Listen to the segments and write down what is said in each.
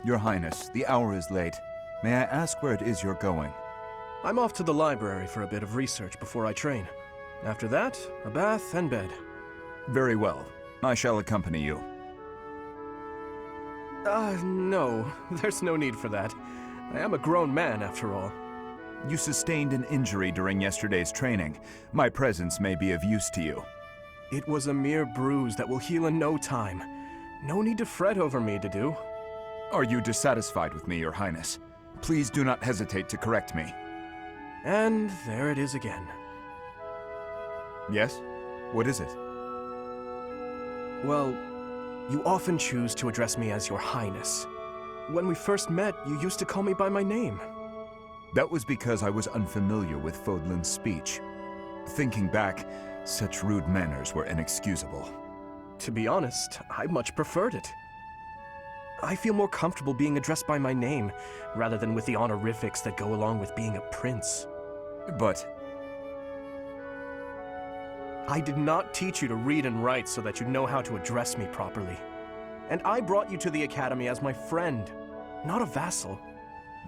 Your Highness, the hour is late. May I ask where it is you're going? I'm off to the library for a bit of research before I train. After that, a bath and bed. Very well. I shall accompany you. No. There's no need for that. I am a grown man, after all. You sustained an injury during yesterday's training. My presence may be of use to you. It was a mere bruise that will heal in no time. No need to fret over me, Dedue. Are you dissatisfied with me, Your Highness? Please do not hesitate to correct me. And there it is again. Yes? What is it? Well, you often choose to address me as Your Highness. When we first met, you used to call me by my name. That was because I was unfamiliar with Fodlan's speech. Thinking back, such rude manners were inexcusable. To be honest, I much preferred it. I feel more comfortable being addressed by my name, rather than with the honorifics that go along with being a prince. But I did not teach you to read and write so that you know how to address me properly. And I brought you to the Academy as my friend, not a vassal.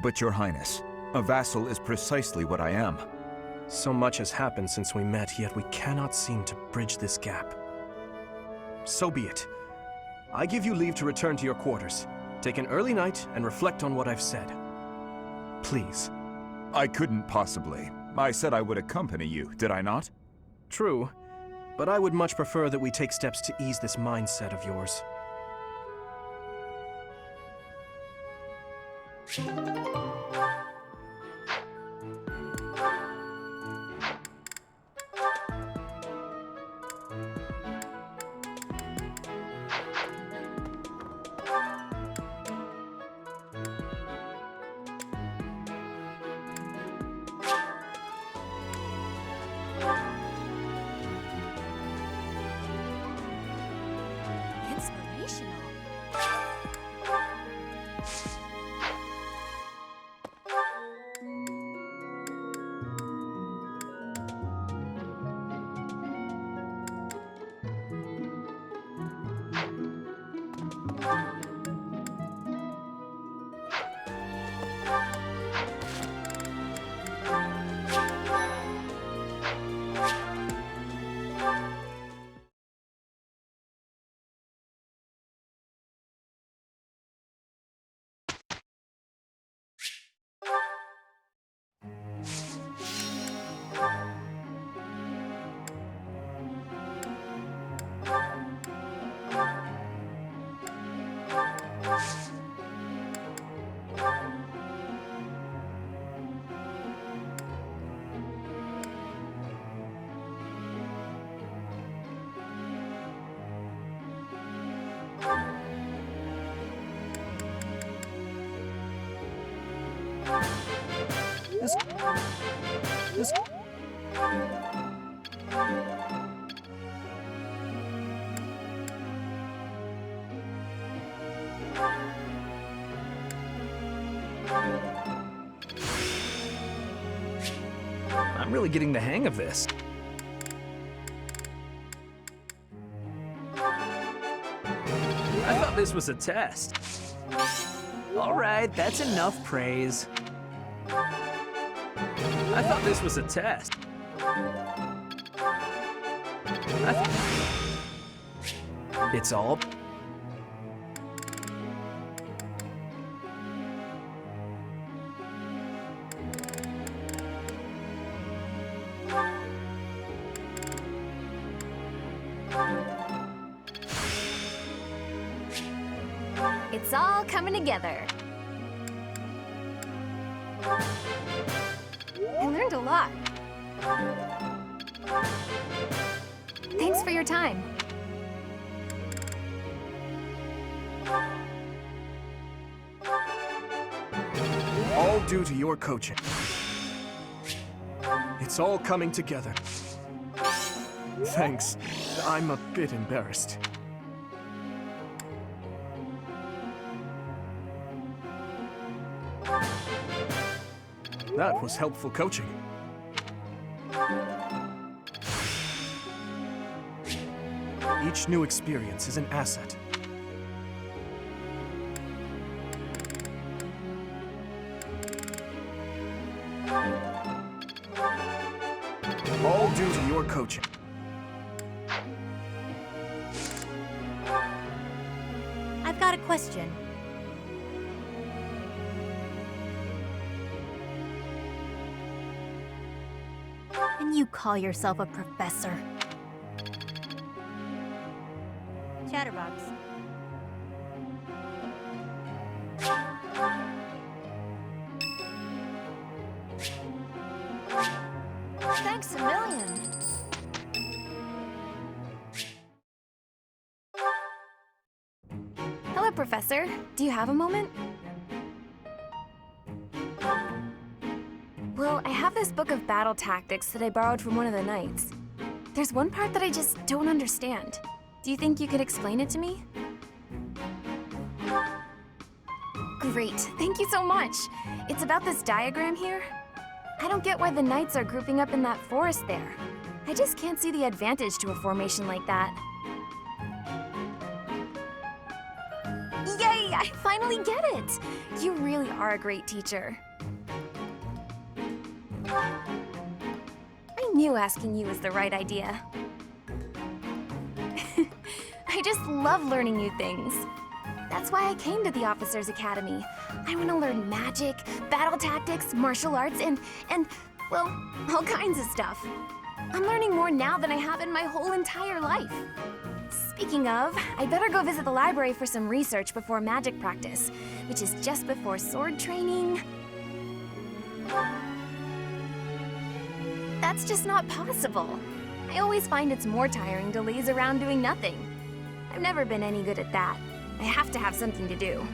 But Your Highness, a vassal is precisely what I am. So much has happened since we met, yet we cannot seem to bridge this gap. So be it. I give you leave to return to your quarters. Take an early night and reflect on what I've said. Please. I couldn't possibly. I said I would accompany you, did I not? True, but I would much prefer that we take steps to ease this mindset of yours. Inspirational. This... I'm really getting the hang of this. I thought this was a test. All right, that's enough praise. I thought this was a test. It's all... It's all coming together. I learned a lot. Thanks for your time. All due to your coaching. It's all coming together. Thanks. I'm a bit embarrassed. That was helpful coaching. Each new experience is an asset. all due to your coaching. I've got a question. Can you call yourself a professor? Chatterbox. Thanks a million. Hello, Professor. Do you have a moment? Well, I have this book of battle tactics that I borrowed from one of the knights. There's one part that I just don't understand. Do you think you could explain it to me? Great, thank you so much. It's about this diagram here. I don't get why the knights are grouping up in that forest there. I just can't see the advantage to a formation like that. Yay, I finally get it! You really are a great teacher. I knew asking you was the right idea. I just love learning new things. That's why I came to the Officers Academy. I want to learn magic, battle tactics, martial arts, and, well, all kinds of stuff. I'm learning more now than I have in my whole entire life. Speaking of, I better go visit the library for some research before magic practice, which is just before sword training. That's just not possible. I always find it's more tiring to laze around doing nothing. I've never been any good at that. I have to have something to do.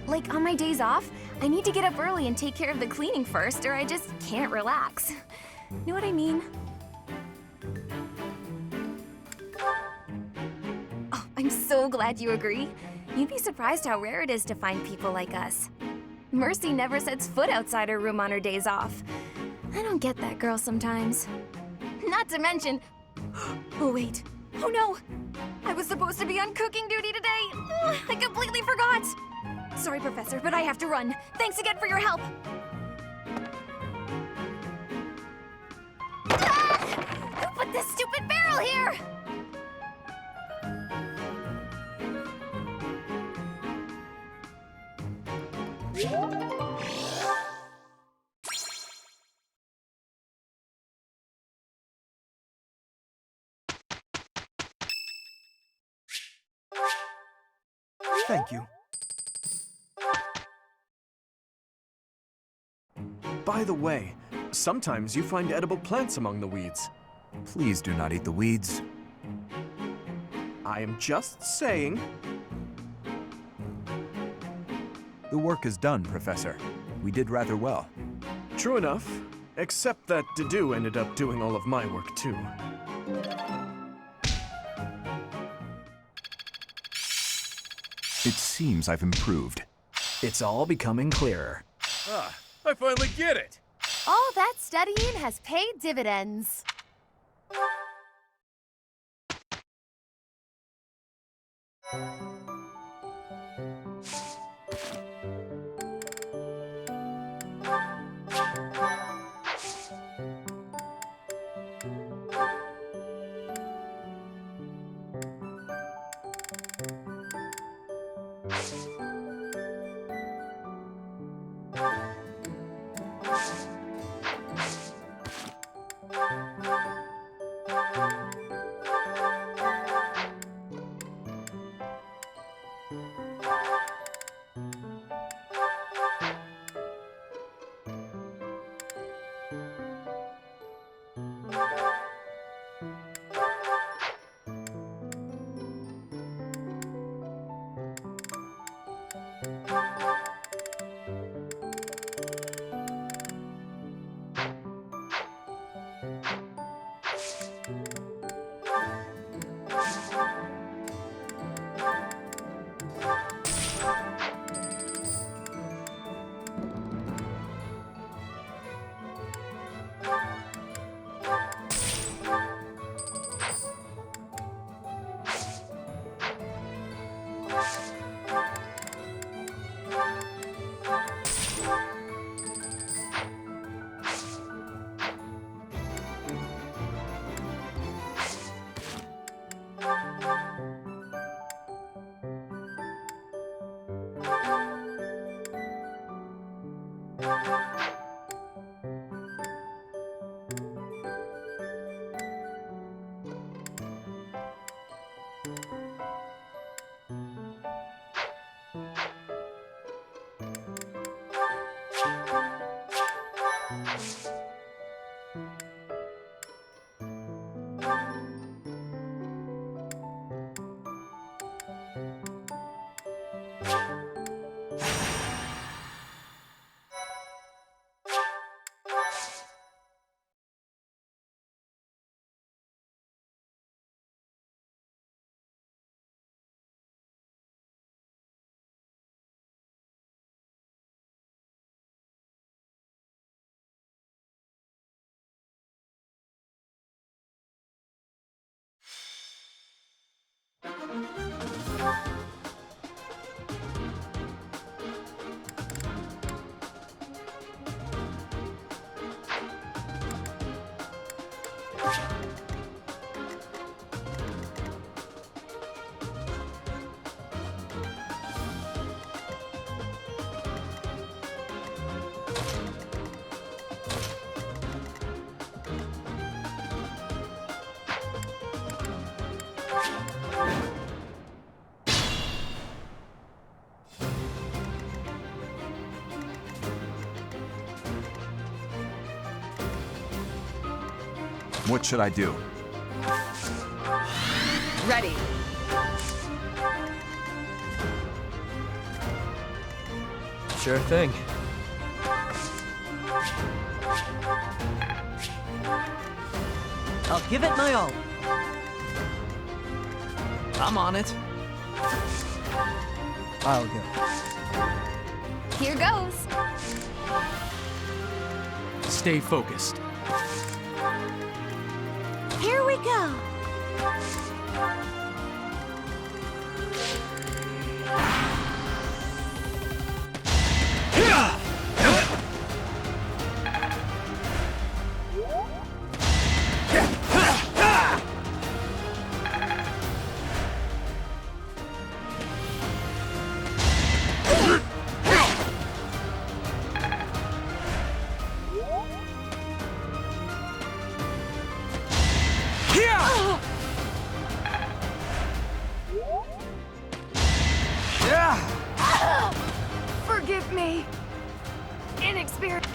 Like, on my days off, I need to get up early and take care of the cleaning first, or I just can't relax. Know what I mean? Oh, I'm so glad you agree. You'd be surprised how rare it is to find people like us. Mercy never sets foot outside her room on her days off. I don't get that girl sometimes. Not to mention... Oh, wait. Oh, no! I was supposed to be on cooking duty today! Ugh, I completely forgot! Sorry, Professor, but I have to run. Thanks again for your help! Ah! Who put this stupid barrel here? Thank you. By the way, sometimes you find edible plants among the weeds. Please do not eat the weeds. I am just saying. The work is done, Professor. We did rather well. True enough, except that Dedue ended up doing all of my work too. It seems I've improved. It's all becoming clearer. Ah, I finally get it! All that studying has paid dividends. What should I do? Ready. Sure thing. I'll give it my all. I'm on it. I'll go. Here goes. Stay focused. Here we go. Forgive me. Inexperienced.